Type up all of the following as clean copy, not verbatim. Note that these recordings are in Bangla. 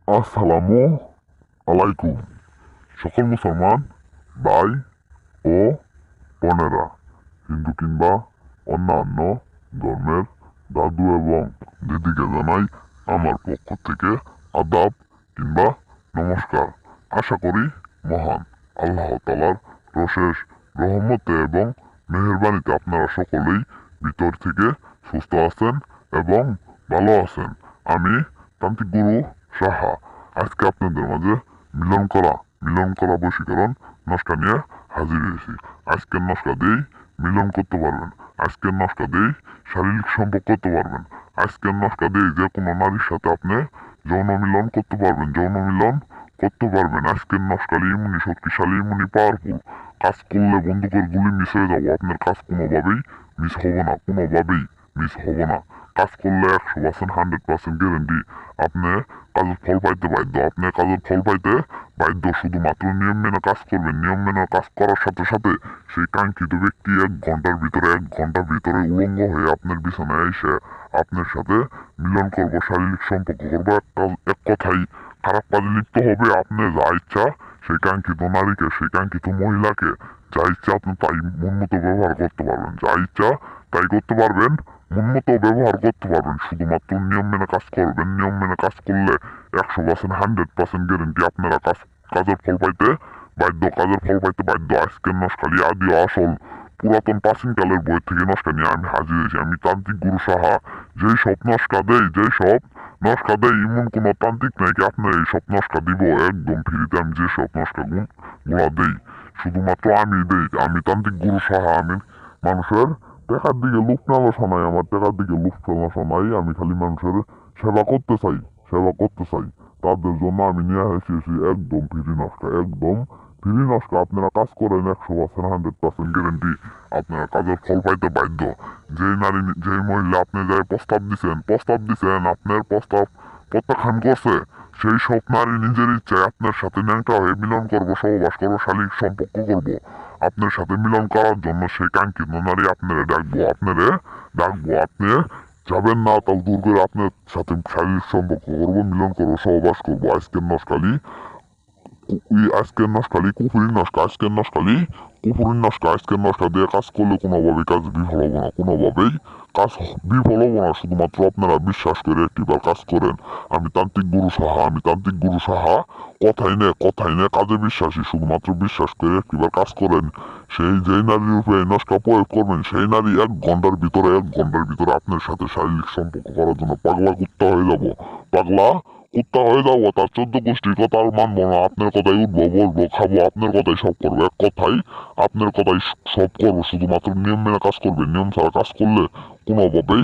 আসসালামু আলাইকুম সকল মুসলমান ভাই ও বোনেরা, হিন্দু কিংবা অন্যান্য ধর্মের দাদু এবং দিদিকে জানাই আমার পক্ষ থেকে আদাব কিংবা নমস্কার। আশা করি মহান আল্লাহ তাআলার অশেষ রহমতে এবং মেহেরবানিতে আপনারা সকলেই ভিতর থেকে সুস্থ আছেন এবং ভালো আছেন। আমি তান্ত্রিক গুরু সাহা আজকে আপনাদের মাঝে মিলন করা বশীকরণ নস্কা নিয়ে হাজির হয়েছি। আজকের নস্কা দিয়েই মিলন করতে পারবেন, আজকের নস্কা দিয়েই শারীরিক সম্পর্ক করতে পারবেন, আজকের নস্কা দিয়েই যে কোনো নারীর সাথে আপনি যৌন মিলন করতে পারবেন। আজকের নস্কালি ইমুনি শক্তিশালী, ইমুনি পাওয়ারফুল। কাজ করলে বন্দুকের গুলি মিস হয়ে যাবো, আপনার কাজ কোনোভাবেই মিস হবে না, কোনোভাবেই মিস হবে না। কাজ করলে 100% 100% গ্যারেন্টি আপনি কাজের ফল পাইতে বাধ্য, আপনি কাজের ফল পাইতে বাধ্য। শুধুমাত্র নিয়ম মেনে কাজ করবেন, নিয়ম মেনে কাজ করার সাথে সাথে সেই কাঙ্ক্ষিত ব্যক্তি 1 ঘন্টার ভিতরে উলঙ্গ হয়ে আপনার বিছানায় এসে আপনার সাথে মিলন করবো, শারীরিক সম্পর্ক করবো। এক কথাই খারাপ কাজে লিপ্ত হবে। আপনি যা ইচ্ছা সেই কাঙ্ক্ষিত নারীকে, সেই কাঙ্ক্ষিত মহিলাকে যা ইচ্ছা আপনি তাই মন মতো ব্যবহার করতে পারবেন, যা ইচ্ছা তাই করতে পারবেন, মন মতো ব্যবহার করতে পারবেন। শুধুমাত্র নিয়ম মেনে কাজ করবেন, নিয়ম মেনে কাজ করলে 100% 100% গ্যারেন্টি আপনারা কাজের ফল পাইতে বাধ্য। আজকের নস্কালি আদি ও আসল পুরাতন প্রাচীনকালের বই থেকে নস্কা নিয়ে আমি হাজির হয়েছি। আমি তান্ত্রিক গুরু সাহা। যেই সব নস্কা দেই এমন কোন তান্ত্রিক নাই কি আপনার এই সব নস্কা দিব একদম ফ্রিতে। আমি যে সব নস্কা গুলা দেই শুধুমাত্র আমি দেই। আমি তান্ত্রিক গুরু সাহা। আমি মানুষের টাকার দিকে লোভ লালসা নাই, আমার টাকার দিকে লোভ লালসা নাই। আমি খালি মানুষের সেবা করতে চাই। তাদের জন্য আমি নিয়ে এসেছি একদম ফ্রি নস্কা। আপনারা কাজ করেন 100% 100% গ্যারেন্টি আপনারা কাজের ফল পাইতে বাধ্য। যেই মহিলা আপনি যাই প্রস্তাব দিছেন আপনার প্রস্তাব প্রত্যাখ্যান করছে, সেই সব নারী নিজের ইচ্ছায় আপনার সাথে ন্যাংটা হয়ে মিলন করবো, সহবাস করবো, শারীরিক সম্পর্ক করবো। আপনার সাথে মিলন করার জন্য সেই কাঙ্ক্ষিত নারী আপনারে ডাকবো। আপনি যাবেন না, তাও দূর করে আপনার সাথে শারীরিক সম্পর্ক করবো, মিলন করবো, সহবাস করবো। আজকের নস্কা দিয়ে কাজ করলে কোনোভাবেই কাজ বিফল হবো না, কাজ বিফল হবো না। শুধুমাত্র আপনারা বিশ্বাস করে একটিবার কাজ করেন। আমি তান্ত্রিক গুরু সাহা। কথাই নে কাজে বিশ্বাসী। শুধুমাত্র বিশ্বাস করে একটিবার কাজ করেন। যেই নারীর উপরে এই নস্কা প্রয়োগ করবেন, সেই নারী 1 ঘন্টার ভিতরে আপনার সাথে শারীরিক সম্পর্ক করার জন্য পাগলা কুত্তা হয়ে যাবো। তার 14 গোষ্ঠীর কথা আর মানবো না। আপনার কথাই উঠবো, বলবো, খাবো, আপনার কথাই সব করবো। এক কথাই আপনার কথাই সব করবো। শুধুমাত্র নিয়ম মেনে কাজ করবেন। নিয়ম ছাড়া কাজ করলে কোনোভাবেই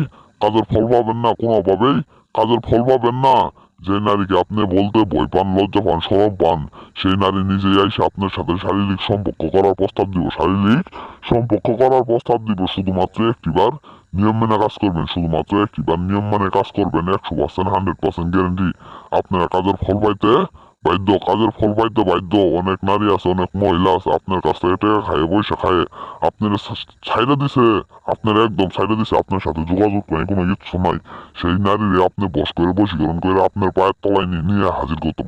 কাজের ফল পাবেন না। যে নারীকে আপনি বলতে ভয় পান, লজ্জা পান, শরম পান, সেই নারী নিজেই এসে আপনার সাথে শারীরিক সম্পর্ক করার প্রস্তাব দিব। শুধুমাত্র একটিবার নিয়ম মেনে কাজ করবেন, শুধুমাত্র একটিবার নিয়ম মেনে কাজ করবেন। 100% 100% গ্যারেন্টি আপনারা কাজের ফল পাইতে বাধ্য। অনেক নারী আছে, অনেক মহিলা আছে আপনার কাছ থেকে টাকা খায়, পয়সা খায়, আপনার ছাইড়া দিছে, আপনার সাথে যোগাযোগ নাই, কোনো কিচ্ছু নাই। সেই নারীরে আপনি বশীকরণ করে আপনার পায়ের তলায় নিয়ে হাজির করতে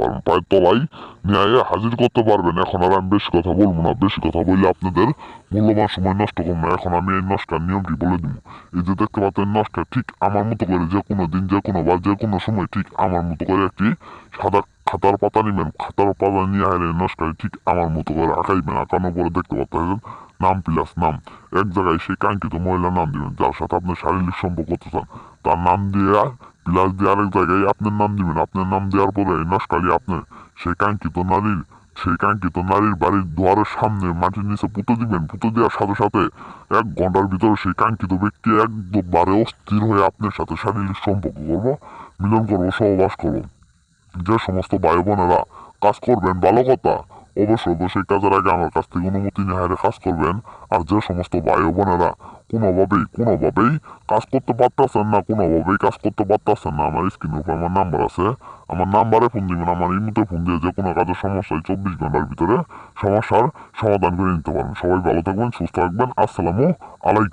পারবেন। এখন আর আমি বেশি কথা বলবো না, বেশি কথা বললে আপনাদের মূল্যবান সময় নষ্ট করবো না। এখন আমি এই নস্কার নিয়মটি বলে দিব। এই যে দেখতে পাচ্ছেন নস্কা ঠিক আমার মতো করে যে কোনো দিন, যে কোনো বার, যে কোনো সময় ঠিক আমার মতো করে একটি সাদা খাতার পাতা নিবেন। খাতার পাতা নিয়ে আইলে নস্কায় ঠিক আমার মতো করে আঁকাইবেন। আঁকানোর পরে দেখতে পাচ্ছেন নাম প্লাস নাম, এক জায়গায় সেই কাঙ্ক্ষিত মহিলার নাম দিবেন যার সাথে আপনি শারীরিক সম্পর্ক করতে চান, তার নাম দিয়ে প্লাস দিয়ে আরেক জায়গায় আপনার নাম দিবেন। আপনার নাম দেওয়ার পরে এই নস্কালি আপনি সেই কাঙ্ক্ষিত নারীর বাড়ির দুয়ারের সামনে মাটির নিচে পুঁতে দিবেন। পুঁতে দেওয়ার সাথে সাথে 1 ঘন্টার ভিতরে সেই কাঙ্ক্ষিত ব্যক্তি একবারে অস্থির হয়ে আপনার সাথে শারীরিক সম্পর্ক করবো, মিলন করবো, সহবাস করবো। যে সমস্ত ভাই বোনেরা কাজ করবেন, ভালো কথা, অবশ্যই কাজের আগে আমার কাছ থেকে অনুমতি নিয়ে কাজ করবেন। আর যে সমস্ত ভাই বোনেরা কোনোভাবেই কাজ করতে পারতেছেন না, আমার স্ক্রিনের উপর আমার নাম্বার আছে, আমার নাম্বারে ফোন দিবেন। আমার ইমোতে ফোন দিয়ে যে কোনো কাজের সমস্যায় 24 ঘন্টার ভিতরে সমস্যার সমাধান করে নিতে পারেন। সবাই ভালো থাকবেন, সুস্থ থাকবেন। আসসালামু আলাইকুম।